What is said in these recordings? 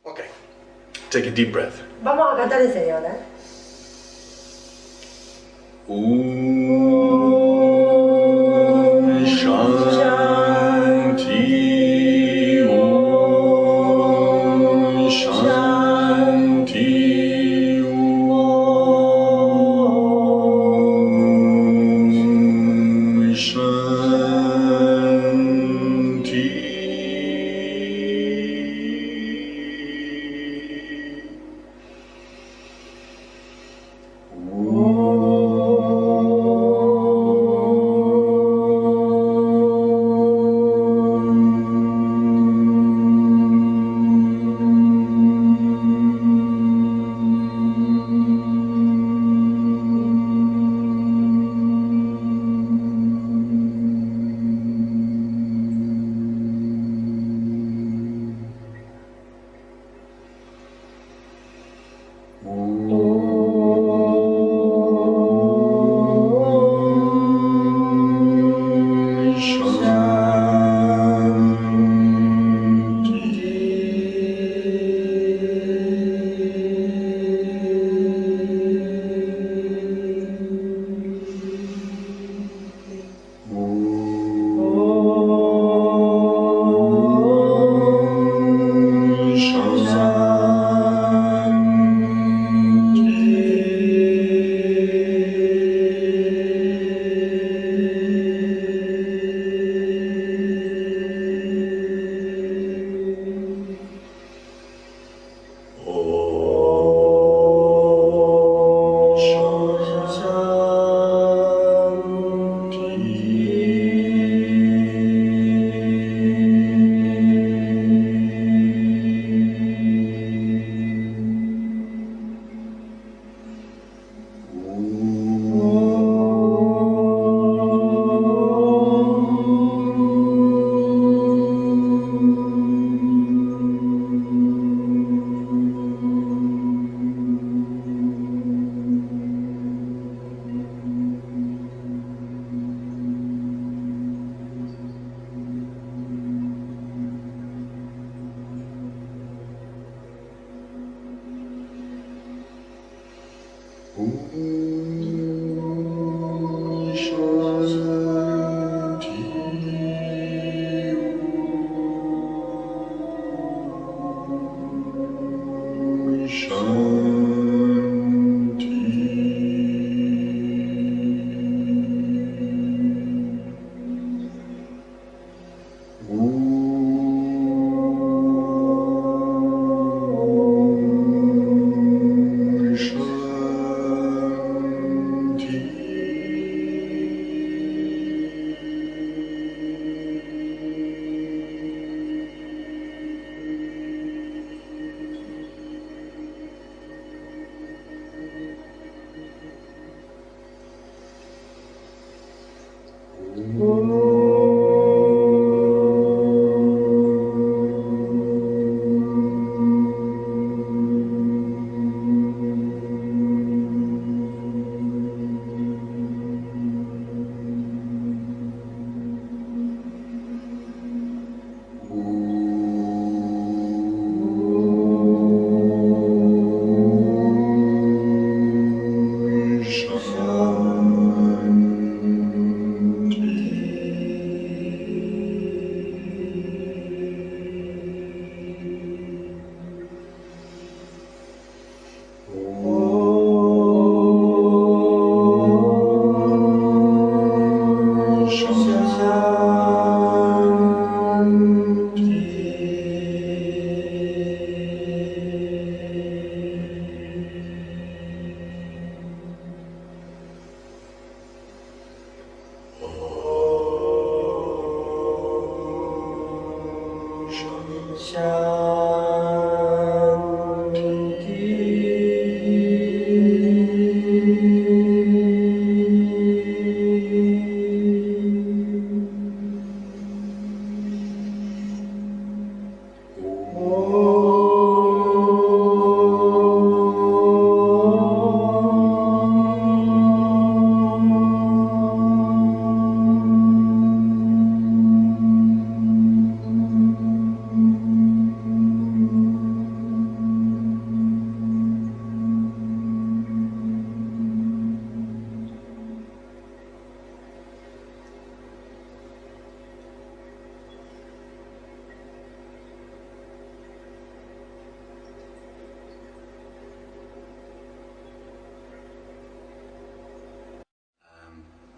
Okay. Take a deep breath. Vamos a cantar en serio ahora. Shanti, Shanti, Shanti.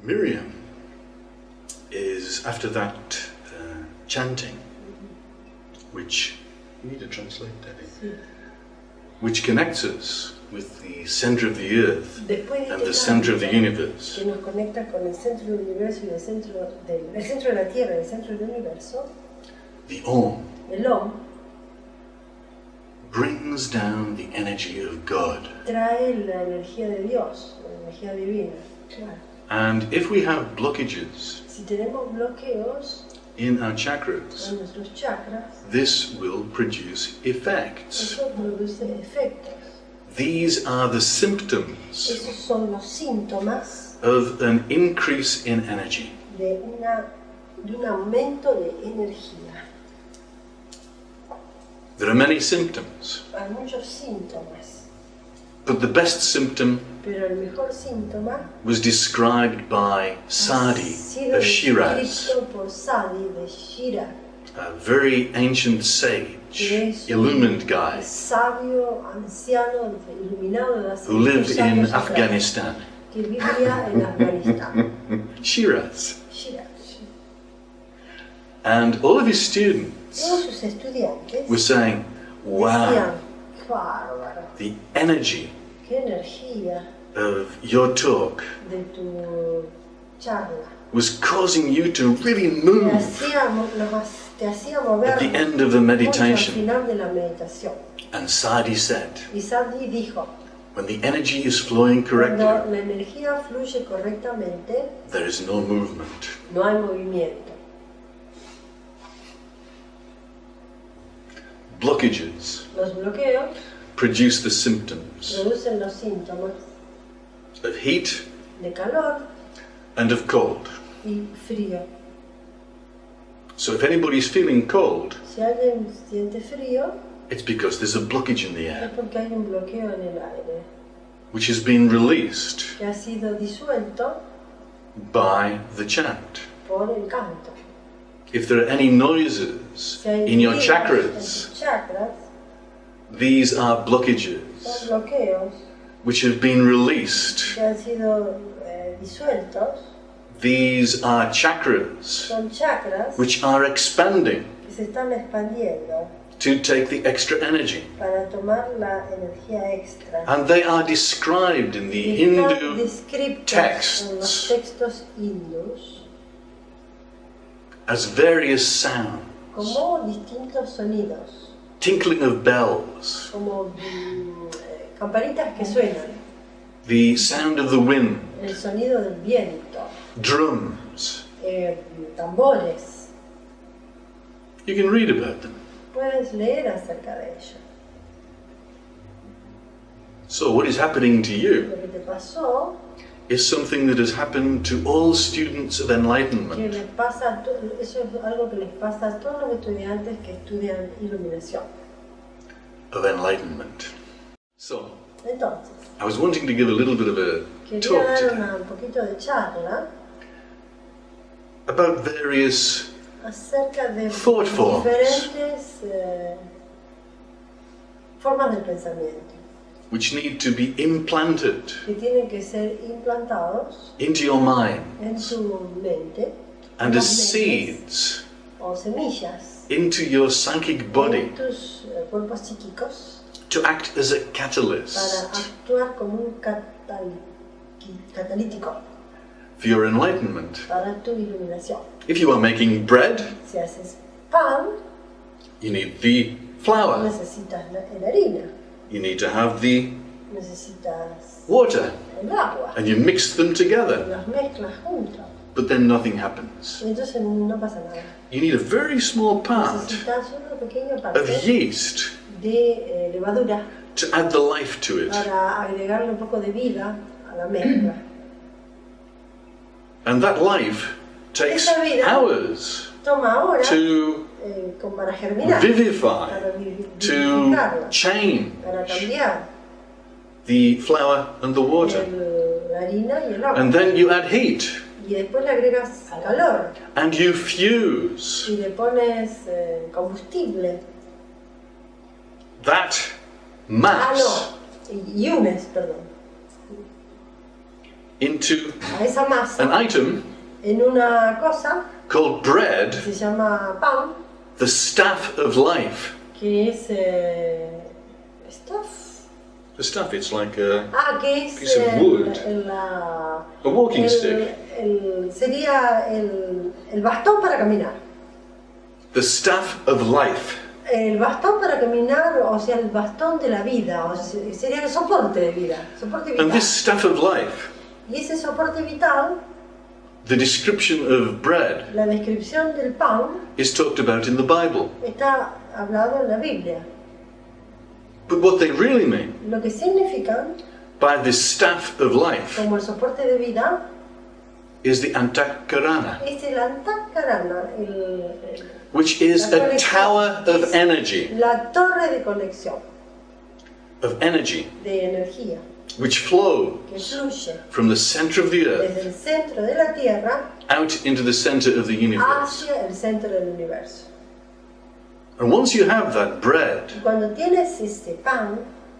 Miriam is, after that chanting, which you need to translate, Debbie, which connects us with the center of the earth and the center of the universe. Que nos conecta con el centro del universo y el centro de la Tierra, el centro del universo. The Om El Om brings down the energy of God. trae la energía de Dios, la energía divina. Claro. And if we have blockages Si tenemos bloqueos in our chakras, en nuestros chakras, this will produce effects. eso produce efectos. These are the symptoms Esos son los síntomas of an increase in energy. de un aumento de energía. There are many symptoms, Hay muchos síntomas, but the best symptom pero el mejor síntoma was described by Sadi sido of Shiraz, descrito por Sadi de Shiraz, a very ancient sage, que es illumined un guy, sabio, anciano, iluminado de hace who lived muchos in años atrás, Afghanistan. que vivía en Afganistán. Shiraz. Shiraz. And all of his students Todos sus estudiantes were saying, wow, decían, qué bárbaro, the energy qué energía of your talk de tu charla. was causing you to really Te move hacía mover at the end of the mucho al meditation. final de la meditación. And Sadi said, Y Sadi dijo, when the energy is flowing cuando correctly, la energía fluye correctamente, there is no movement. no hay movimiento. Blockages Los bloqueos produce the symptoms producen los síntomas of heat de calor and of cold. y frío. So if anybody's feeling cold, Si alguien siente frío, it's because there's a blockage in the es air, porque hay un bloqueo en el aire which has been released que ha sido disuelto by the chant. por el canto. If there are any noises Si hay in your ruidos en chakras, tus chakras, these are son blockages bloqueos which have been released. que han sido disueltos, These are chakras son chakras which are expanding que se están expandiendo to take the extra energy. para tomar la energía extra. And they are described in the Y están Hindu descritos en los texts textos hindús as various sounds, como distintos sonidos, tinkling of bells, como campanitas que suenan, the sound of the wind, el sonido del viento, drums. tambores. You can read about them. Puedes leer acerca de ello. So what is happening to you Lo que te pasó, is something that has happened to all students of que enlightenment. les pasa, eso es algo que les pasa a todos los estudiantes que estudian iluminación. Of enlightenment. So, Entonces, I was wanting to give a little bit of a quería talk dar today un poquito de charla about various acerca de Thought forms. diferentes formas del pensamiento which need to be implanted que tienen que ser implantados into your mind en tu mente and en as las mentes, seeds o semillas into your psychic body en tus cuerpos psíquicos to act as a para catalyst actuar como un catalítico for your enlightenment. para tu iluminación. If you are making bread, Si haces pan, you need the flour, necesitas la harina, you need to have the necesitas water, el agua, and you mix them together, las mezclas juntas. but then nothing happens. Entonces no pasa nada. You need a very small part Necesitas una pequeña of parte yeast de levadura to add the life to it. para agregarle un poco de vida a la mezcla. And that life takes Esa vida hours Toma horas to para germinar, vivify, para to vivificarla, change para cambiar the flour and the water. la harina y el agua. And then you add heat, Y después le agregas calor and you fuse y le pones combustible. that mass Y unes, perdón. into a esa masa an item en una cosa called bread, que se llama pan, the staff of life. que es stuff. The staff, it's like a Que es piece of wood, a walking stick. Sería el bastón para caminar. The staff of life. El bastón para caminar, o sea, el bastón de la vida, o sea, sería el soporte de vida, soporte vital. And this staff of life, Y ese soporte vital, the description of bread, la descripción del pan, is talked about in the Bible. está hablado en la Biblia. But what they really mean Lo que significa, by this staff of life como el soporte de vida, is the Antahkarana, es el Antahkarana, which is la a colección, tower of es energy, la torre de conexión, de energía, which que flows fluye from the center of the desde earth el centro de la Tierra out into the center of the universe. hacia el centro del universo. And once you have that bread, Y cuando tienes este pan,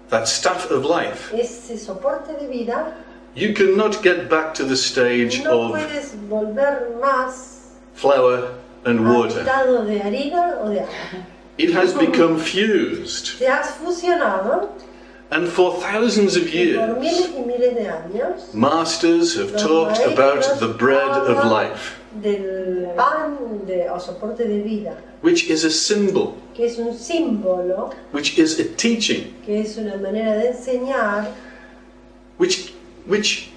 that staff of life, ese soporte de vida, you cannot get back to the stage no of puedes volver más flour and al water. estado de harina o de agua. It has become fused, Te has fusionado and for thousands of y por miles years, y miles de años masters have los talked about maestros the bread of hablan life, del pan o soporte de vida, which is a symbol, que es un símbolo, which is a teaching, que es una manera de enseñar, which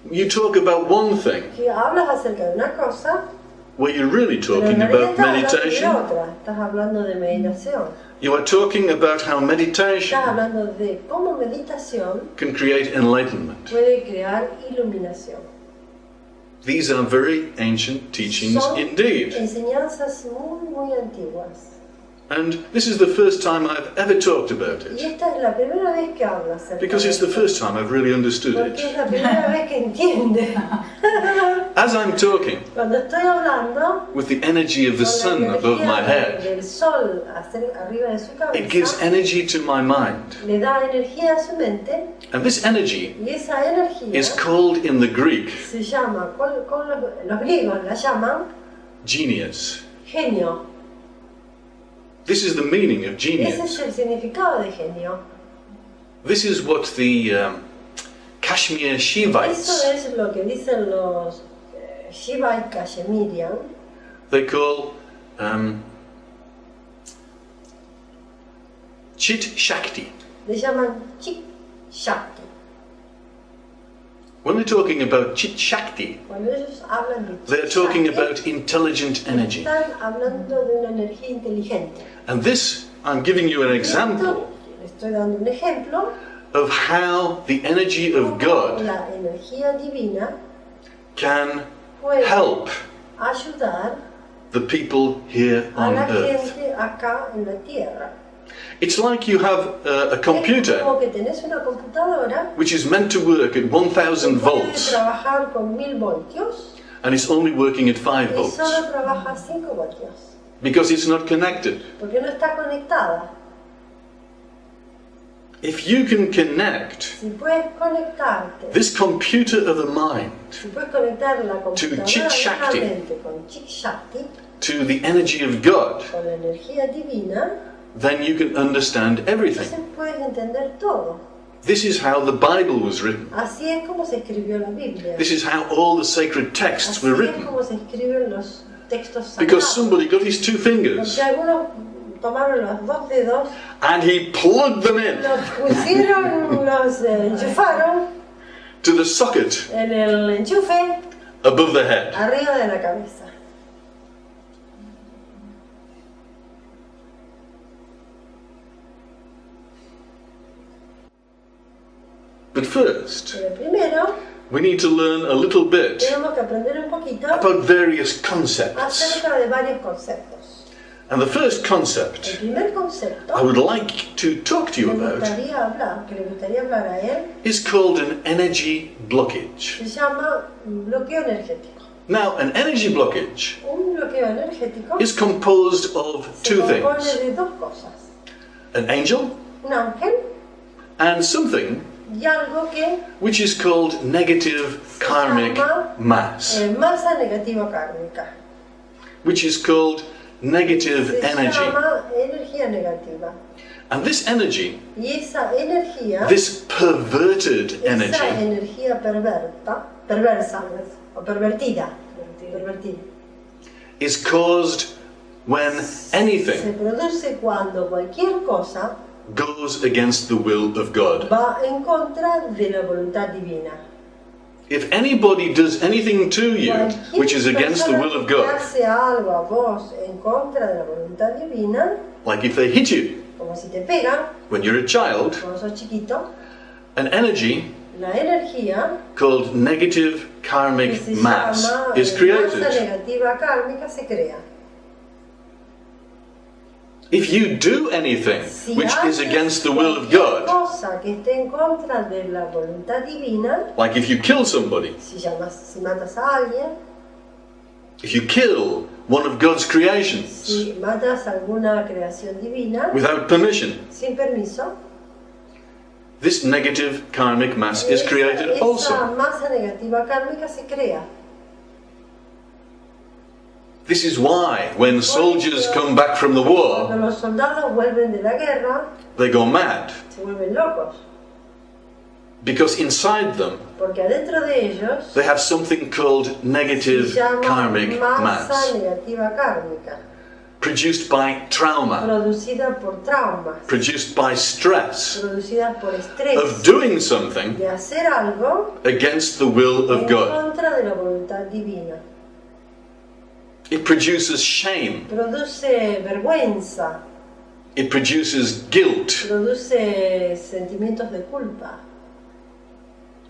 you talk about one thing, que hablas acerca de una cosa, where you're really pero en talking realidad about estás hablando de meditation. otra. Estás hablando de meditación. You are talking about how Estás meditation hablando de cómo meditación can create enlightenment. puede crear iluminación. These are very ancient teachings Son indeed. enseñanzas muy, muy antiguas. And this is the first time I've ever talked about Y it, esta es la primera vez que hablo acerca because de it's the esto, first time I've really understood porque es it. la primera vez que entiende. As I'm talking, Cuando estoy hablando with the energy of the con sun la above my energía head, del sol arriba de su it gives cabeza, energy to my mind. le da energía a su mente, And this energy y esa energía is called in the Greek se llama, con los griegos la llaman genius. genio. This is the meaning of Ese genius. es el significado de genio. This is what the Kashmir Eso Shivites, es lo que dicen los Shiva y Kashmirian, they call Chit Shakti. le llaman Chik Shakti. When they're talking about Chit Shakti, Cuando ellos hablan de they're Chik talking Shakti, about intelligent energy. están hablando de una energía inteligente. And this, I'm giving you an example Le estoy dando un ejemplo. of how the energy of God La energía divina can puede help ayudar the people here a on la earth. gente acá en la tierra. It's like you have a Es computer como que tenés una computadora which is meant to work at 1000 que puede volts trabajar con 1000 voltios and it's only working at 5 y volts solo trabaja 5 voltios, because it's not connected. porque no está conectada. If you can connect Si puedes conectarte, this computer of the mind si puedes conectar la computadora Chik de la Shakti. mente con Chik Shakti, to the energy of God, con la energía divina, then you can understand everything. entonces puedes entender todo. This is how the Bible was written. Así es como se escribió la Biblia. This is how all the sacred texts Así were es written. como se escriben los textos Because sagrados. somebody got his 2 fingers Porque algunos tomaron los 2 dedos, and he plugged them in los pusieron, los enchufaron to the socket en el enchufe above the head. arriba de la cabeza. But first, Pero primero we need to learn a little bit tenemos que aprender un poquito about various concepts. acerca de varios conceptos. And the first El concept primer concepto I would like to talk to you que le about gustaría hablar a él, is called an energy blockage. se llama bloqueo energético. Now, an energy blockage Un bloqueo energético is composed of se 2 compone things: de 2 cosas. an angel Un ángel and something y algo que which is called negative karmic mass, masa negativa kármica. which is called negative Se energy. llama energía negativa. And this energy, Y esa energía, this perverted esa energy, energía perversa o pervertida, is caused when se anything produce cuando cualquier cosa goes against the will of God. va en contra de la voluntad divina. If anybody does anything to you which is against the will of Que God, hace algo a vos en contra de la voluntad divina, like if they hit you como si te pegan when you're a child, cuando sos chiquito, an energy la energía called negative que karmic se mass llama is masa created. negativa kármica se crea. If you do anything Si which is haces against the will of cualquier God, cosa que esté en contra de la voluntad divina, like if you kill somebody, si matas a alguien, if you kill one of God's creations si matas alguna creación divina without permission, sin permiso, this negative karmic mass is created esa also. masa negativa kármica se crea. This is why when soldiers come back from the Cuando war, los soldados vuelven de la guerra, they go mad. se vuelven locos, Because inside them, porque adentro de ellos they have something called se negative llama karmic masa mass, negativa kármica, produced by trauma, producida por traumas, produced by stress, producida por estrés, of doing something de hacer algo against the will en of God. contra de la voluntad divina. It produces shame, Produce vergüenza, it produces guilt, produce sentimientos de culpa.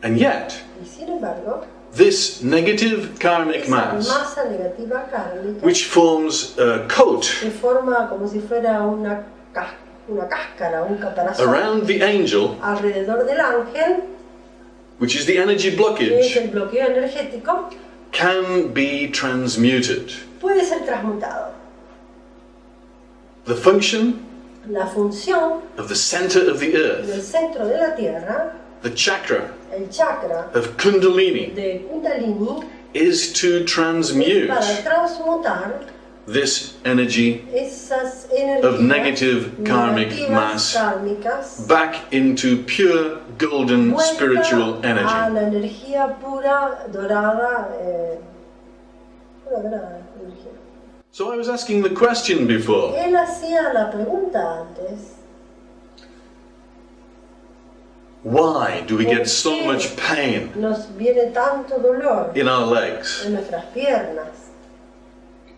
and yet, Y sin embargo, this negative karmic esa mass, masa negativa kármica which forms a coat se forma como si fuera una cáscara, un caparazón around the angel, alrededor del ángel, which is the energy que es blockage, el bloqueo energético, can be transmuted. puede ser transmutado. The function La función of the center of the del earth, centro de la Tierra, the chakra el chakra of Kundalini, de Kundalini, is to es transmute para transmutar this energy esas of energías negative karmic negativas mass kármicas back into pure golden vuelta spiritual a energy. la energía pura, dorada, pura dorada energía. So I was asking the question before, Él hacía la pregunta antes, why do we get so much pain nos viene tanto dolor in our legs? en nuestras piernas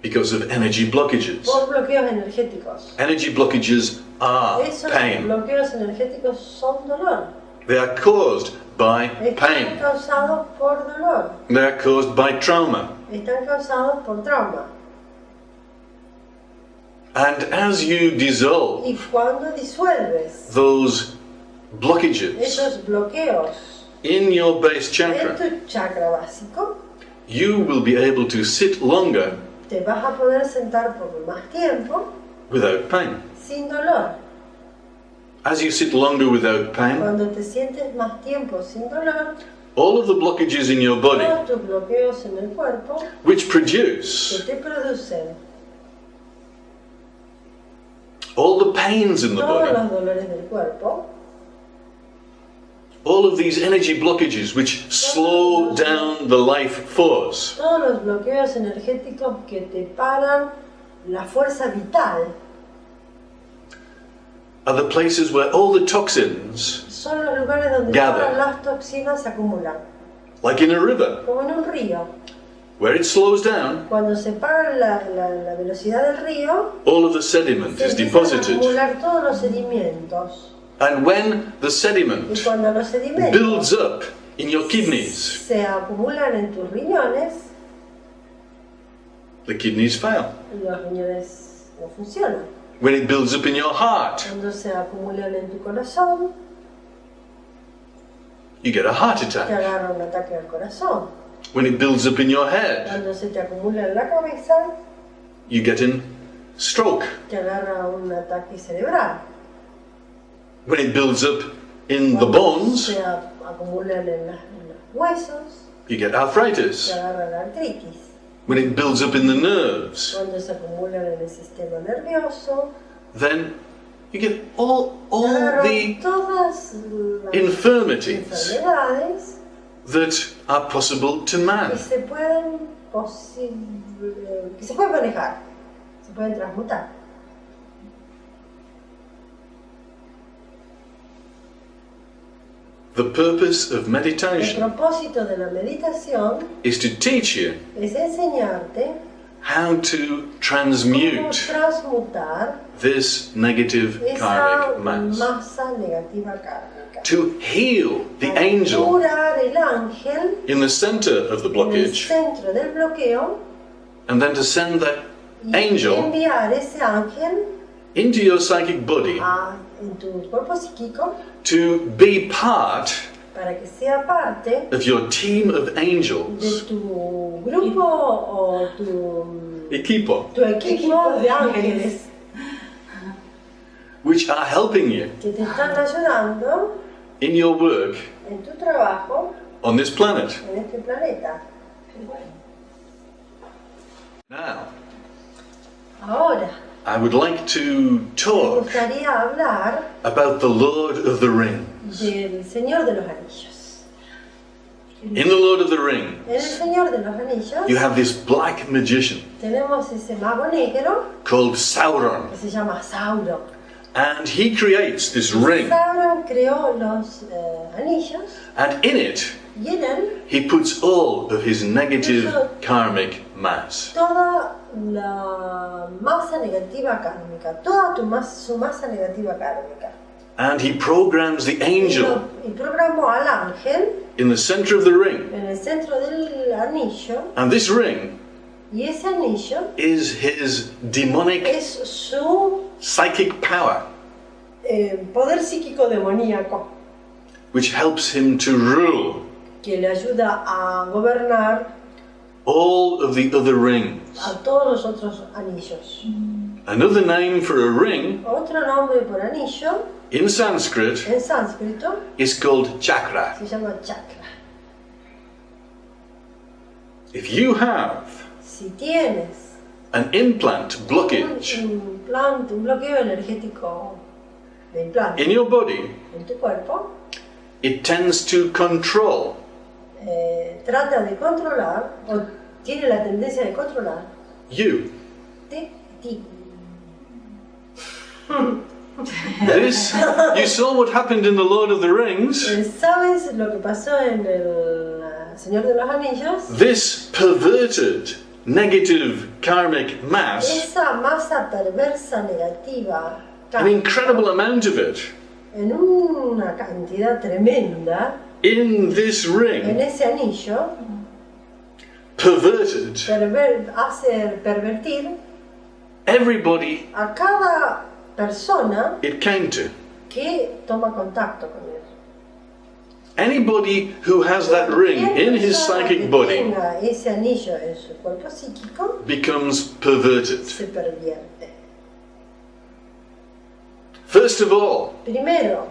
Because of energy blockages. por bloqueos energéticos. Energy blockages are Esos pain. bloqueos energéticos son dolor. They are caused by Están pain. causados por dolor. They are caused by trauma. Están causados por trauma. And as you dissolve Y cuando disuelves those blockages esos bloqueos in your base en chakra, tu chakra básico, you will be able to sit longer te vas a poder sentar por más tiempo without pain. sin dolor. As you sit longer without pain, Cuando te sientes más tiempo sin dolor, all of the blockages in your body, todos tus bloqueos en el cuerpo which que produce te producen all the pains in the todos body, los dolores del cuerpo, all of these energy blockages which slow down the life force, todos los bloqueos energéticos que te paran la fuerza vital, are the places where all the toxins, son los lugares donde Gather. todas las toxinas se acumulan, like in a river, como en un río. where it slows down, Cuando se para la velocidad del río, all of the sediment se is empiezan a deposited. acumular todos los sedimentos. And when the Y sediment cuando los sedimentos builds up in your kidneys, se acumulan en tus riñones, the kidneys fail. los riñones no funcionan. When it builds up in your heart, Cuando se acumulan en tu corazón, you get a heart te attack. agarra un ataque al corazón. When it builds up in your head, Cuando se te acumula en la cabeza, you get a stroke. te agarra un ataque cerebral. When it builds up in the Cuando bones, se acumulan en los huesos, you get arthritis. se agarra la artritis. When it builds up in the nerves, Cuando se acumulan en el sistema nervioso, then you get all agarran the todas las infirmities enfermedades that are possible to que man. se pueden manejar, se pueden transmutar. The purpose of El meditation propósito de la meditación is to teach you es enseñarte how to cómo transmute transmutar this negative esa karmic mass, masa negativa kármica. to heal the Para angel curar el ángel in the center of the en el blockage, centro del bloqueo and then to send that y angel enviar ese ángel into your psychic body en tu cuerpo psíquico to be part para que sea parte of your team of de angels. tu grupo o Equipo, tu equipo de ángeles which are helping you que te están ayudando in your work en tu trabajo on this planet. en este planeta. Now, Ahora, I would like to me talk gustaría hablar about the Lord of the Rings. del Señor de los Anillos. In the Lord of the En el Rings, Señor de los Anillos you have this black magician tenemos ese mago negro called Sauron, que se llama Sauron. and he creates this ring, Sauron creó los anillos and in it y en él he puts all of his negative karmic mass. toda la masa negativa kármica, su masa negativa kármica. And he programs the angel Y programó al ángel in the center of the ring. en el centro del anillo, And this ring y ese anillo is his demonic es su psychic power, poder psíquico demoníaco which helps him to rule que le ayuda a gobernar all of the other rings. a todos los otros anillos. Another name for a ring Otro nombre por anillo in Sanskrit en sánscrito is called chakra. se llama chakra. If you have Si tienes an implant blockage un bloqueo energético de implante in your body, en tu cuerpo, it tends to control trata de controlar o tiene la tendencia de controlar you. ti. This, you saw what happened in the Lord of the Rings. ¿Sabes lo que pasó en el Señor de los Anillos? This perverted, negative karmic mass, Esa masa perversa negativa, an incredible amount of it, en una cantidad tremenda, in this en ring, ese anillo, perverted hace pervertir everybody a cada persona it came to. que toma contacto con él. Anybody who has that ring in his Persona psychic que body tenga ese anillo en su cuerpo psíquico becomes perverted. se pervierte. First of all, Primero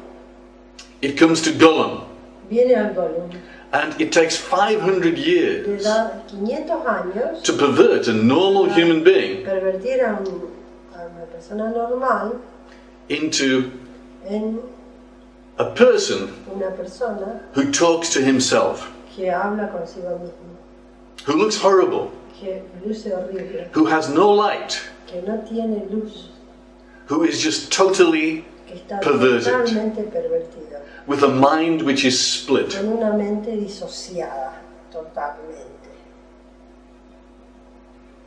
it comes to Gollum, viene al Gollum, and it takes 500 le years da 500 años to pervert a normal human being pervertir a una persona normal into en a person una persona who talks to himself, que habla consigo mismo, who looks horrible, que luce horrible, who has no light, que no tiene luz, who is just totally que está perverted, totalmente pervertido, with a mind which is split. con una mente disociada totalmente.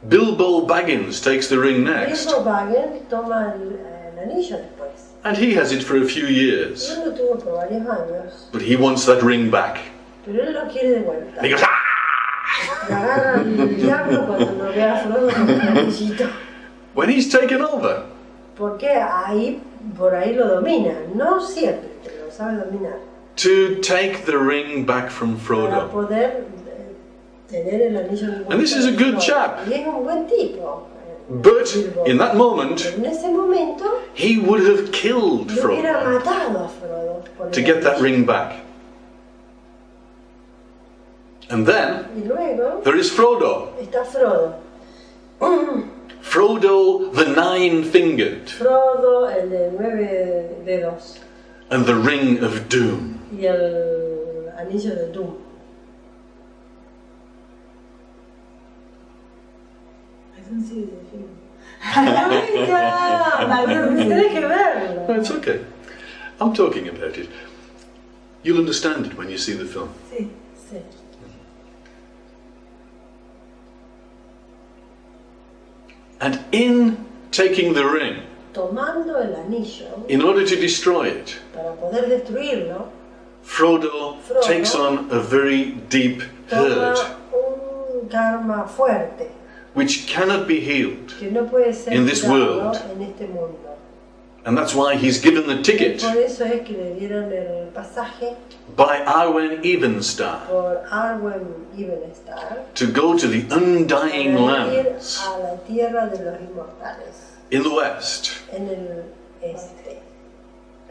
Bilbo Baggins takes the ring next, Bilbo Baggins toma el anillo después. and he has it for a few Y years, él lo tuvo por varios años, but he wants that ring back. pero él lo quiere de vuelta. And he goes, "Ah!" Le agarra el diablo cuando lo ve a Frodo con el anillito. When he's taken over. Porque por ahí lo domina, no siempre, pero lo sabe dominar. To take the ring back from Para Frodo. poder tener el anillo de vuelta. And this is a good chap. Y es un buen tipo, But in that moment, Pero en ese momento he would have killed lo hubiera Frodo matado a Frodo por to el get that anillo. ring back. And then Y luego there is Frodo. está Frodo. Frodo the nine-fingered Frodo, el de 9 dedos. and the ring of doom. Y el anillo de Doom. I don't see the film. ¡Ay, ya! Tienes que verlo. No, it's okay. I'm talking about it. You'll understand it when you see the film. Sí, sí. And in taking the ring, Tomando el anillo, in order to destroy it, para poder destruirlo, Frodo takes on a very deep hurt, toma un karma fuerte which cannot be healed. que no puede ser In this curado world. en este mundo. And that's why he's given the ticket Por eso es que le dieron el pasaje by Arwen Evenstar por Arwen Evenstar to go to the undying para ir lands a la tierra de los inmortales, in the west, en el este.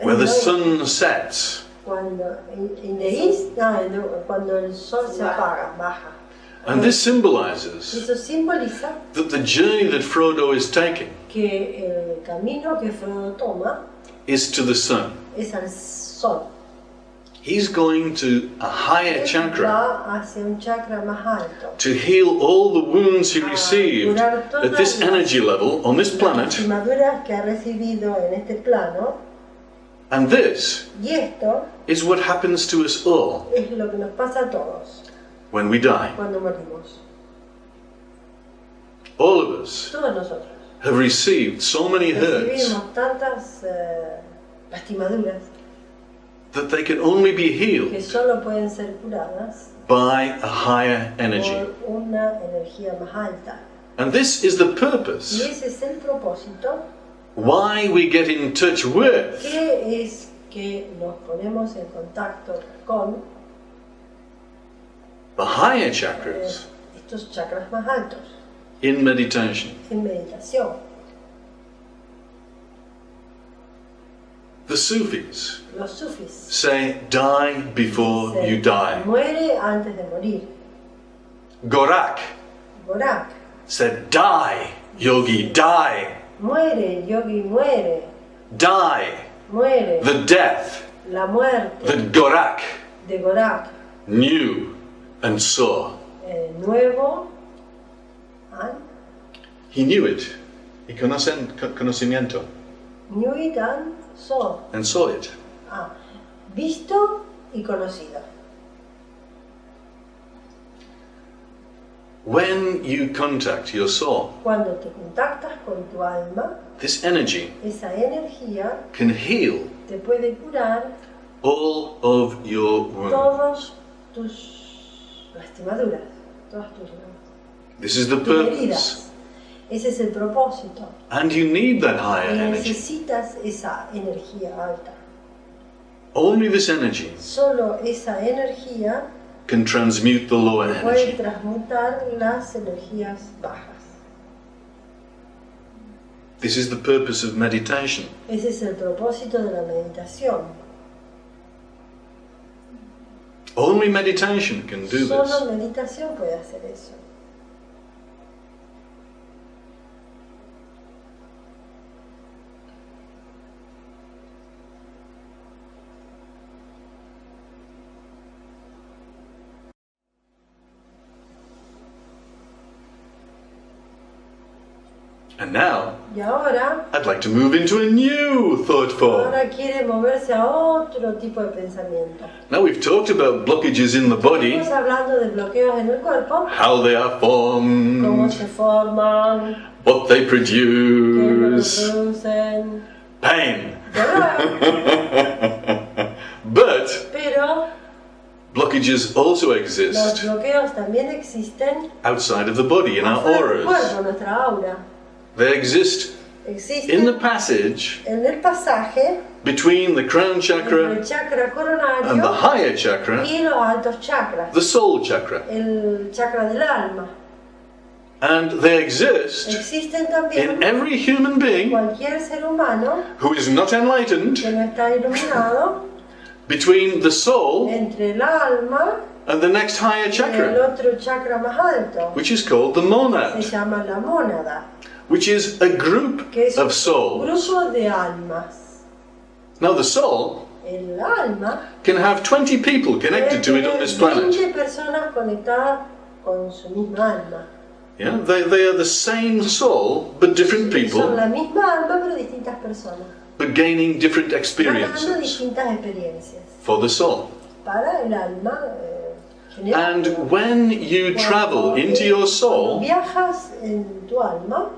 where the En el sun sets. Cuando, in the east, cuando el sol se apaga, baja. And this symbolizes Eso simboliza that the journey that Frodo is taking que el camino que Frodo toma is to the sun. es al sol. He's going to a higher Él chakra va hacia un chakra más alto. to heal all the wounds he received at this energy level on this Las planet. lastimaduras que ha recibido en este plano, And this y esto is what happens to us all es lo que nos pasa a todos when we die. cuando morimos. All of us Todos nosotros have received so many hurts recibimos tantas lastimaduras that they can only be que healed solo pueden ser curadas by a higher energy. por una energía más alta. And this is the Y purpose ese es el propósito. why we get in touch with ¿Qué es que nos ponemos en contacto con the higher chakras estos chakras más altos in meditation? en meditación? The Sufis Los sufis say, die before dicen, you die. muere antes de morir. Gorak Gorak, said, die, yogi, die, muere, yogi, muere, die. muere. The death La muerte that Gorak de Gorak, knew and saw. nuevo, and He knew it. Y conocimiento. knew it and saw. And saw it. Visto y conocido. When you contact your soul, Cuando te contactas con tu alma, this energy esa energía can heal te puede curar all of your wounds. todas tus lastimaduras, todas tus This is the tus purpose. heridas. Ese es el propósito. And you need that higher Y energy. necesitas esa energía alta. Only this energy Solo esa energía can transmute the lower puede energy. transmutar las energías bajas. This is the purpose of meditation. Ese es el propósito de la meditación. Only meditation can do this. Solo meditación puede hacer eso. And now, Y ahora, I'd like to move into a new thought form. ahora quiere moverse a otro tipo de pensamiento. Now we've talked about blockages in the body, Estamos hablando de bloqueos en el cuerpo, how they are cómo formed, se forman, what they qué es lo que produce, producen, pain. dolor. But Pero blockages also los exist bloqueos también existen outside of the body, in our afuera del cuerpo, auras. en nuestra aura. They exist Existen in the passage en el pasaje between the crown entre chakra el chakra and the coronario higher chakra, y los altos chakras, the soul chakra. el chakra del alma. And they exist Existen también in every human being cualquier ser humano who is not enlightened que no está iluminado between the soul entre el alma and the next higher y el chakra, otro chakra más alto. which is called the Se monad, llama la mónada, which is a group que es of un souls. grupo de almas. Now the soul El alma can have 20 people connected to it on this planet. 20 personas conectadas con su misma alma. Yeah, they are the same soul, but different Son people, la misma alma pero distintas personas. but gaining different Ganando experiences distintas experiencias. for the soul. Para el alma general. And when you travel into your Cuando soul, viajas en tu alma,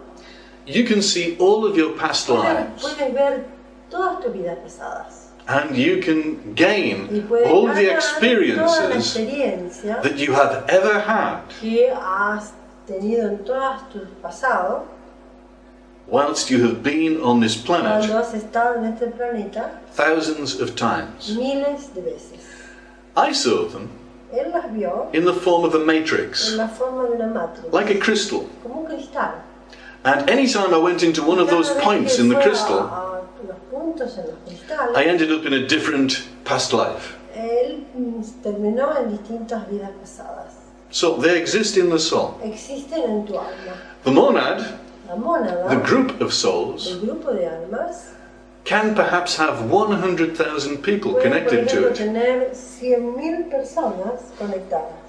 you can see all of your past lives, puedes ver todas tus vidas pasadas. and you can gain Y puedes all of the ganar toda la experiences experiencia that you have ever had que has tenido en todas tus pasados whilst you have been on this planet cuando has estado en este planeta thousands of times. miles de veces. I saw them Él las vio in the form of a en matrix, la forma de una matriz, like a crystal. como un cristal. And any time I went into one of those Cada vez points que in the fue crystal, a los puntos en los cristales, I ended up in a different past life. él terminó en distintas vidas pasadas. So they exist in the soul. Existen en tu alma. The monad, La mónada, the group of souls, el grupo de almas, can perhaps have 100,000 people puede, por connected to ejemplo, it. tener 100.000 personas conectadas.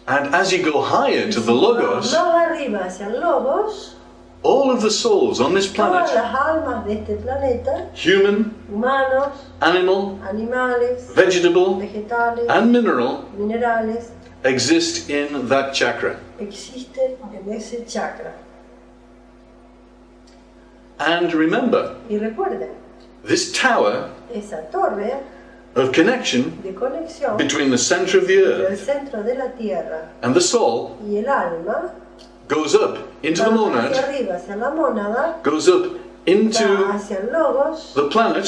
And as you go higher to the logos, Más arriba hacia el logos, all of the souls on this todas planet, las almas de este planeta, human, humanos, animal, animales, vegetable, vegetales, and mineral, minerales, exist in that chakra. existen en ese chakra. And remember, Y recuerden, this tower esa torre of connection de conexión between the center of the del earth centro de la Tierra and the soul y el alma goes up into the va hacia monad, arriba, hacia la mónada, goes up va into hacia el logos, the planet,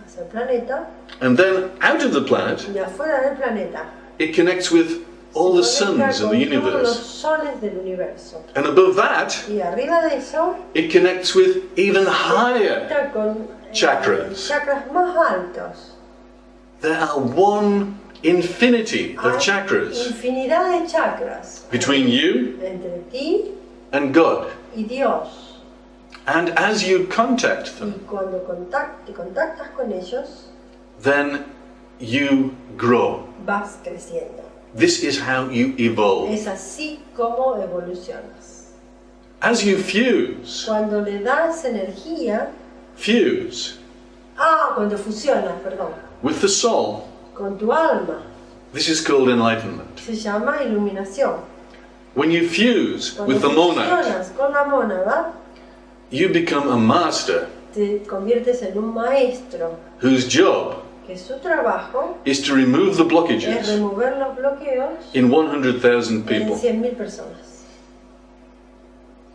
hacia el planeta, and then out of the planet, y afuera del planeta. it connects with all the Se conecta suns of con the todos los universe. soles del universo. And above that, Y arriba de eso, it connects with even higher. está con Chakras. chakras más altos. There are one infinity of Hay chakras infinidad de chakras between you entre ti and God. y Dios. And as you contact Y them, cuando te contactas con ellos, then you grow. vas creciendo. This is how you evolve. Es así como evolucionas. As you fuse, Cuando le das energía, cuando fusionas, perdón, with the soul, con tu alma, this is called enlightenment. se llama iluminación. When you fuse Cuando with the monad, fusionas con la mónada, you become a master te conviertes en un maestro, whose job que su trabajo is to remove the es blockages remover los bloqueos in 100,000 en people. 100.000 personas.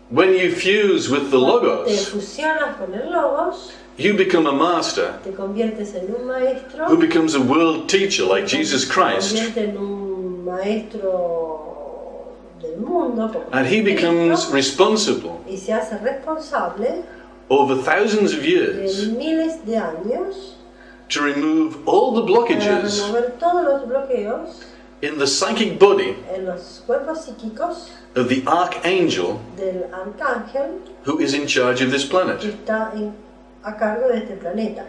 When you fuse with the Te logos, fusionas con el logos, you become a master te conviertes en un maestro, who becomes a world teacher like Jesus te Christ, conviertes en un maestro del mundo, como and he Cristo, becomes responsible y se hace responsable over thousands of de years miles de años to remove all the para blockages remover todos los bloqueos in the psychic body en los cuerpos psíquicos of the archangel del arcángel who is in charge of this que planet. está a cargo de este planeta.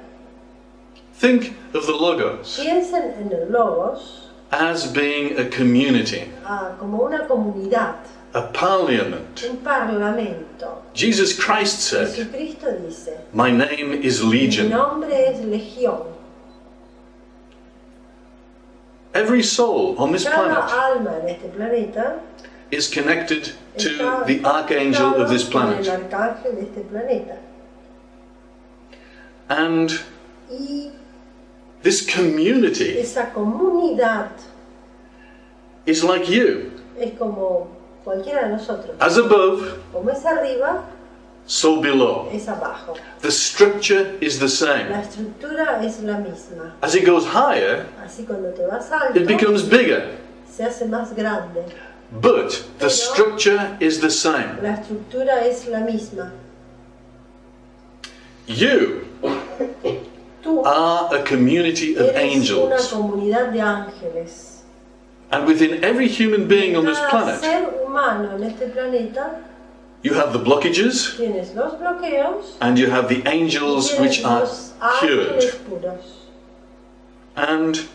Think of the logos Piensen en el logos as being a community, como una comunidad, a parliament. un parlamento. Jesus Christ said, Jesucristo dice, "My name is mi Legion." nombre es Legión. Every soul on this Cada planet alma en este planeta is connected to está the archangel of this con el planet. arcángel de este planeta. And Y this community esa comunidad is like you. es como cualquiera de nosotros. As above, Como es arriba, so below. es abajo. The structure is the La same. estructura es la misma. As it goes higher, Así cuando te vas alto, it becomes bigger. se hace más grande. But the structure is the same. La estructura es la misma. You Tú are a community of eres una angels. comunidad de ángeles. And within every human being on this Cada planet, ser humano en este planeta you have the blockages tienes los bloqueos and you have the angels y which tienes are los cured. ángeles puros. And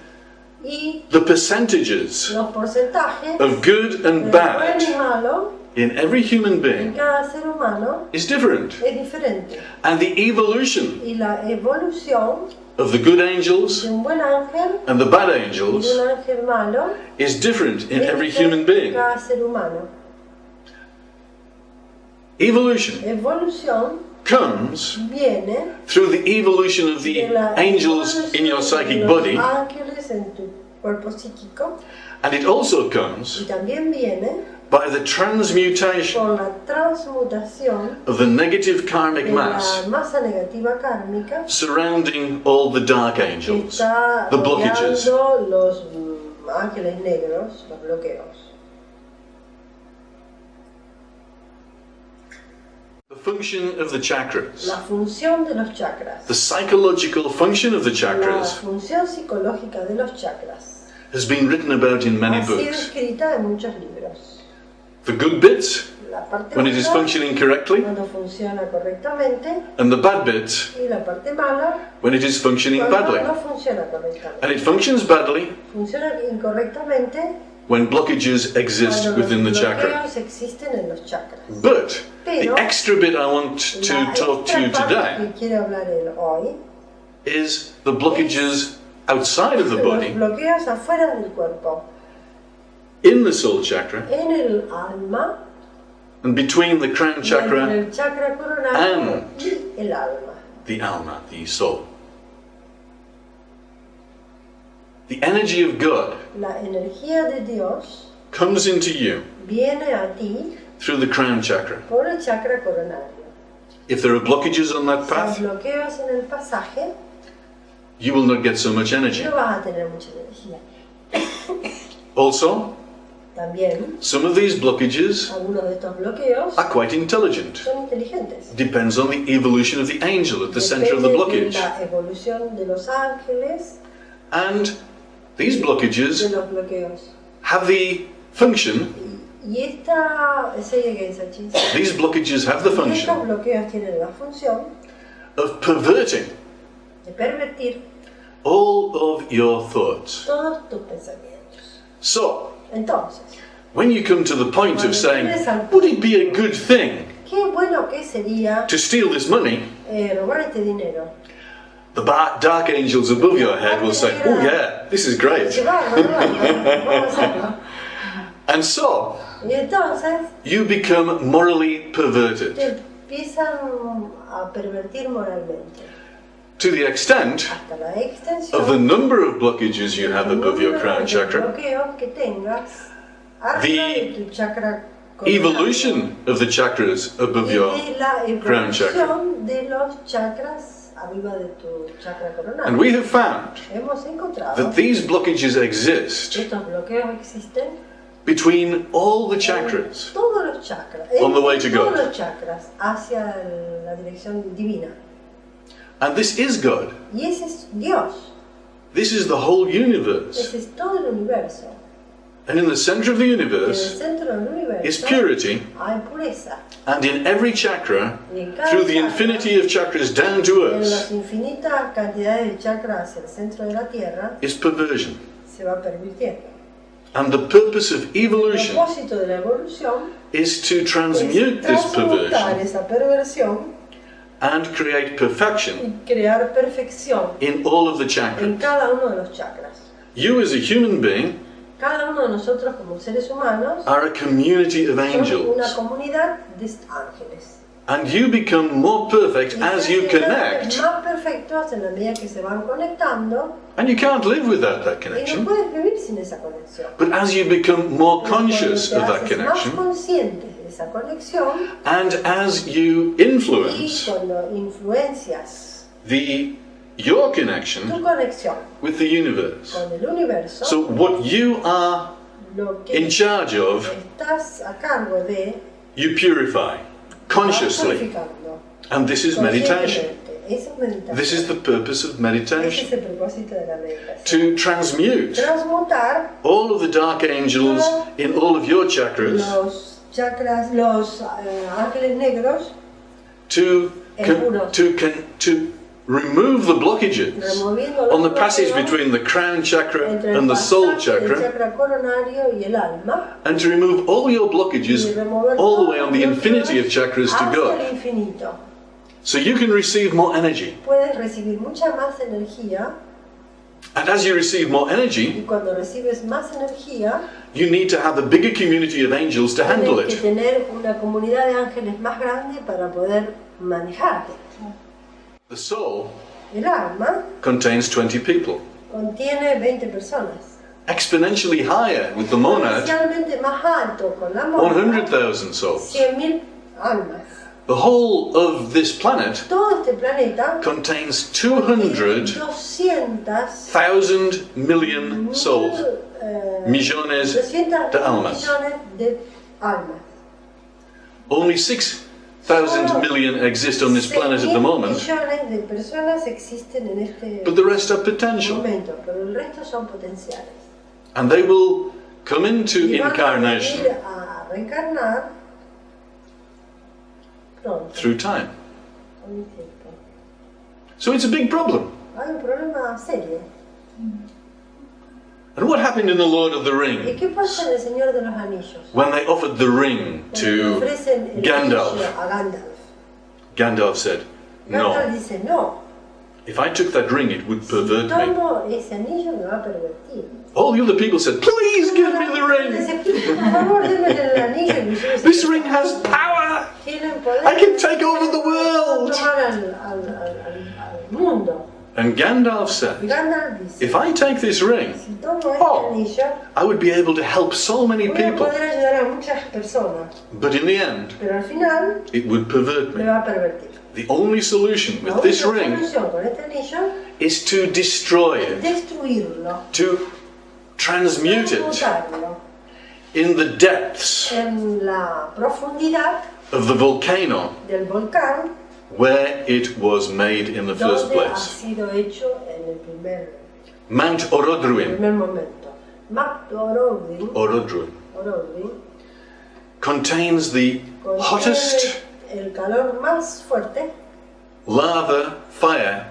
Y the percentages los porcentajes of good de and bueno y bad malo in every human en being cada ser humano is different. es diferente. And the evolution Y la evolución of the good de angels un buen ángel and the bad y de angels un ángel malo is different in es every diferente human en being. cada ser humano. Evolution Evolución comes viene through the evolution of the de la angels in your evolución psychic de los body, ángeles en tu cuerpo psíquico, and it also y comes también viene by the transmutation con la transmutación of the negative karmic de la mass masa negativa kármica surrounding all the dark que angels, está the blockages. rodeando los ángeles negros, los bloqueos. The function of the chakras, La función de los chakras, the psychological function of the la chakras, función psicológica de los chakras has been written about in many ha sido books. escrita en muchos libros. The good bits, La parte when it is buena, functioning correctly, cuando funciona correctamente, and the bad bits, y la parte mala when it is functioning cuando badly. no funciona correctamente. And it functions badly Funciona incorrectamente when blockages exist cuando within the los chakra. bloqueos existen en los chakras. But the Pero extra bit I want to la talk to you extra parte today que quiere hablar él hoy is the blockages outside of the los body, bloqueos afuera del cuerpo, in the soul chakra, en el alma, and between the crown entre chakra, el chakra coronario and y el alma. the alma, the soul. The energy of God La energía de Dios comes into you viene a ti through the crown chakra. por el chakra coronario. If there are blockages on that Si hay path, bloqueos en el pasaje, you will not get so much energy. no vas a tener mucha energía. Also, También, some of these blockages algunos de estos bloqueos are quite intelligent. son inteligentes. Depends on the evolution of the angel at the center of the Depende blockage. de la evolución de los ángeles, And these de blockages los bloqueos. have the function, Y esta, these blockages have the estos function bloqueos tienen la función of perverting de pervertir all of your thoughts. todos tus pensamientos. So, Entonces, when you come to the point of saying, would it be a good thing qué bueno que sería to steal this money, robar este dinero. the dark angels above your head will say, oh yeah, this is great. Se va, vamos a hacerlo. And so, Y entonces you become morally perverted te empiezan a pervertir moralmente to the extent hasta la extensión of the number of blockages you have del above your número crown de chakra, bloqueos que tengas arriba de tu chakra coronario. evolution of the chakras above Y your de la crown chakra. evolución de los chakras arriba de tu chakra coronario. And we have found Hemos encontrado that these blockages exist que estos bloqueos existen between all the en chakras todos los chakras, on the way to todos God. los chakras hacia la dirección divina. And this is God. Y ese es Dios, This is the whole universe. ese es todo el universo. And in the center of the Y en el universe centro del universo is purity, hay pureza. and in every chakra, Y en cada through the chakra, infinity of chakras down to en us, las infinitas cantidades de chakras hacia el centro de la Tierra, is perversion. se va pervirtiendo. And the purpose of El evolution propósito de la evolución is to es transmute this transmutar perversion esa perversión and create perfection y crear perfección in all of the en chakras. cada uno de los chakras. You as a human being Cada uno de nosotros como seres humanos are a community of somos una angels. comunidad de ángeles. And you become more perfect Y as se you hacen connect. más perfectos en la medida que se van conectando And you can't live without that y no connection. puedes vivir sin esa conexión. But as you become more Y cuando conscious te of that haces más connection, consciente de esa conexión and as you y influence cuando influencias your tu connection conexión with the universe. con el universo, So what you are lo que in charge of, estás a cargo de, you purify consciously. purificando. And this is meditation. Conscientemente. Eso es meditación. This is the purpose of Ese es meditation. el propósito de la meditación. To transmute Transmutar all of the dark angels in all of your chakras, los chakras, los ángeles negros, to remove the blockages removiendo on the los passage bloqueos between the crown chakra entre el and the soul pasaje del chakra, chakra coronario y el alma, and to remove all your blockages y remover all the todos way on the los infinity of bloqueos chakras to hacia God. el infinito. So you can receive more energy. Puedes recibir mucha más energía, And as you receive more energy, y cuando recibes más energía, you need to have a bigger community of angels to handle tienes que it. tener una comunidad de ángeles más grande para poder manejarte. The soul El alma contains 20 people. contiene 20 personas. Exponentially higher with the monad, Especialmente más alto con la monada, 100,000 souls. 100.000 almas. The whole of this planet Todo este planeta contains contiene 200,000 million souls. Millones 200 de almas. millones de almas. Only 6,000 million exist on this planet at the 6.000 moment, millones de personas existen en este but the rest are potential. momento, pero el resto son potenciales. And they will come into Y van a incarnation venir a reencarnar pronto, through time. con el tiempo. So it's a big problem. Hay un problema serio. And what happened in The Lord of the ¿Y Ring qué pasa en El Señor de los Anillos? when they offered the ring Cuando le to ofrecen el Gandalf? anillo a Gandalf. Gandalf said, Gandalf "No, dice, no, if I took that ring, it would si pervert me." tomo ese anillo me va a pervertir. All the other people said, "Please give me the ring. Dice, por favor, denme el anillo. Y yo This ring has power. tienen poder. I can take over the world." Tomar al mundo. And Gandalf Y said, Gandalf dice, "If I take this ring, si tomo este Oh. anillo, I would be able to help so many voy a people. poder ayudar a muchas personas. But in the end, Pero al final it would pervert me me." va a pervertir. The only solution La with this única ring solución con este anillo is to destroy es it, destruirlo, to transmute it transmutarlo in the depths en la profundidad of the volcano del volcán where it was made in the first donde ha place. sido hecho en el primer Mount Orodruin, momento. Orodruin contains the contiene hottest el calor más fuerte lava fire,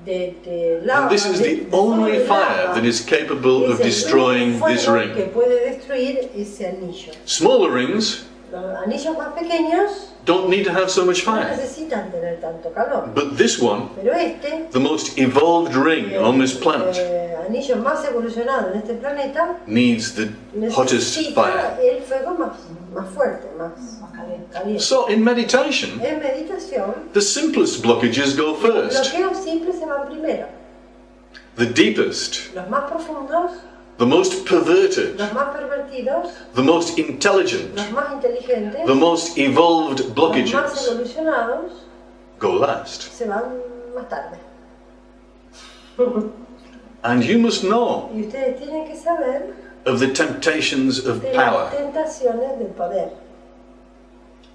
de lava. and this is the de only fuego y fire lava. that is capable Es of el destroying único this fuego ring. que puede destruir ese anillo. Smaller rings Los anillos más pequeños don't need to have so much no fire, necesitan tener tanto calor. but this one, Pero este, the most evolved ring on this planet, anillo más evolucionado en este planeta, needs the hottest necesita fire. el fuego más fuerte, más caliente. So in meditation, En meditación, the simplest blockages go los first. bloqueos simples se van primero. The deepest, Los más profundos, the most perverted, los más pervertidos, the most intelligent, los más inteligentes, the most evolved los más blockages evolucionados, go last. se van más tarde. And you must know Y ustedes tienen que saber of the temptations of de las power. tentaciones del poder.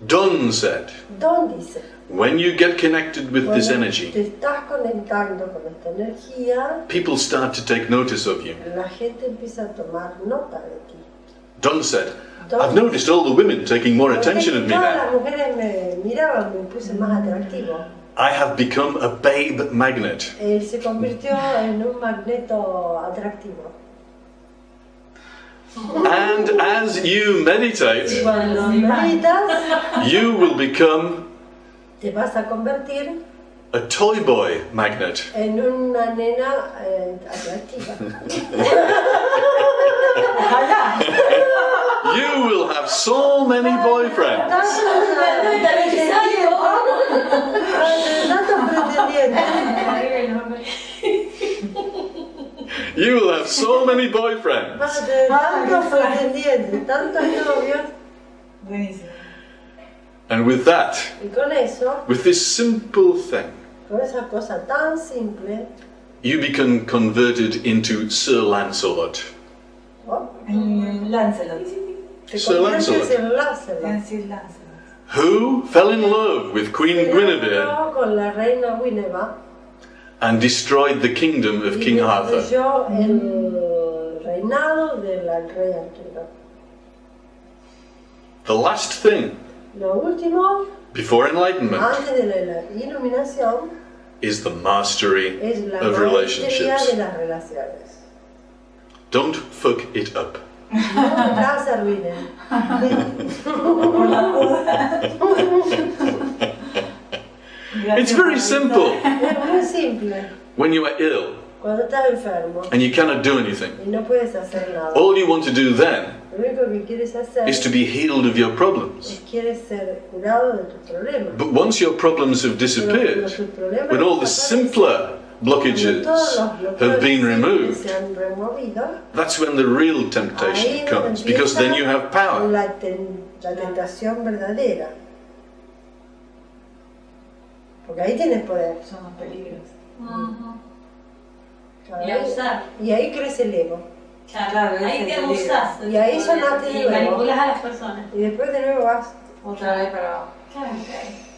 Donne said, Don dice, when you get connected with this cuando energy, te estás conectando con esta energía, people start to take notice of you. la gente empieza a tomar nota de ti. Donne said, I've noticed all the women taking more attention of me Todas now. las mujeres me miraban, me puse más atractivo. I have become a babe magnet. Él se convirtió en un magneto atractivo. And as you meditate, Cuando meditas, you will become te vas a convertir a toy boy magnet. en una nena atractiva. You will have so many boyfriends. Tantos pretendientes. You will have so many boyfriends. Vas a tener tantos pretendientes, tantos novios. Buenísimo. And with that, Y con eso, with this simple thing, con esa cosa tan simple, you become converted into Sir Lancelot. ¿no? Lancelot. Te Sir conviertes en Lancelot. Lancelot. Sí, Lancelot. Who fell in love with Queen Se Guinevere enamoró con la reina Guinevere and destroyed the kingdom of y King Arthur. destruyó el reinado del rey Arturo. The last thing Lo último, before enlightenment antes de la iluminación, is the mastery es la of maestría relationships. de las relaciones. Don't fuck it up. No las arruinen. It's very simple. Es muy simple. When you are ill Cuando estás enfermo and you cannot do anything, y no puedes hacer nada, all you want to do then lo único que quieres hacer is to be healed of your problems. es quieres ser curado de tus problemas. But once your problems have Pero disappeared, cuando tus problemas when all the desaparecen, simpler blockages cuando todos los have been bloqueos removed, se han removido, that's when the real ahí temptation es donde comes, because then you have power. la tentación verdadera. Porque ahí tienes poder. Son los peligros. Y abusar. Y ahí crece el ego. Claro, Ahí ese te es el abusas. Y ahí sonaste de Y nuevo. manipulas a las personas. Y después de nuevo vas. Otra vez para abajo. Claro, claro.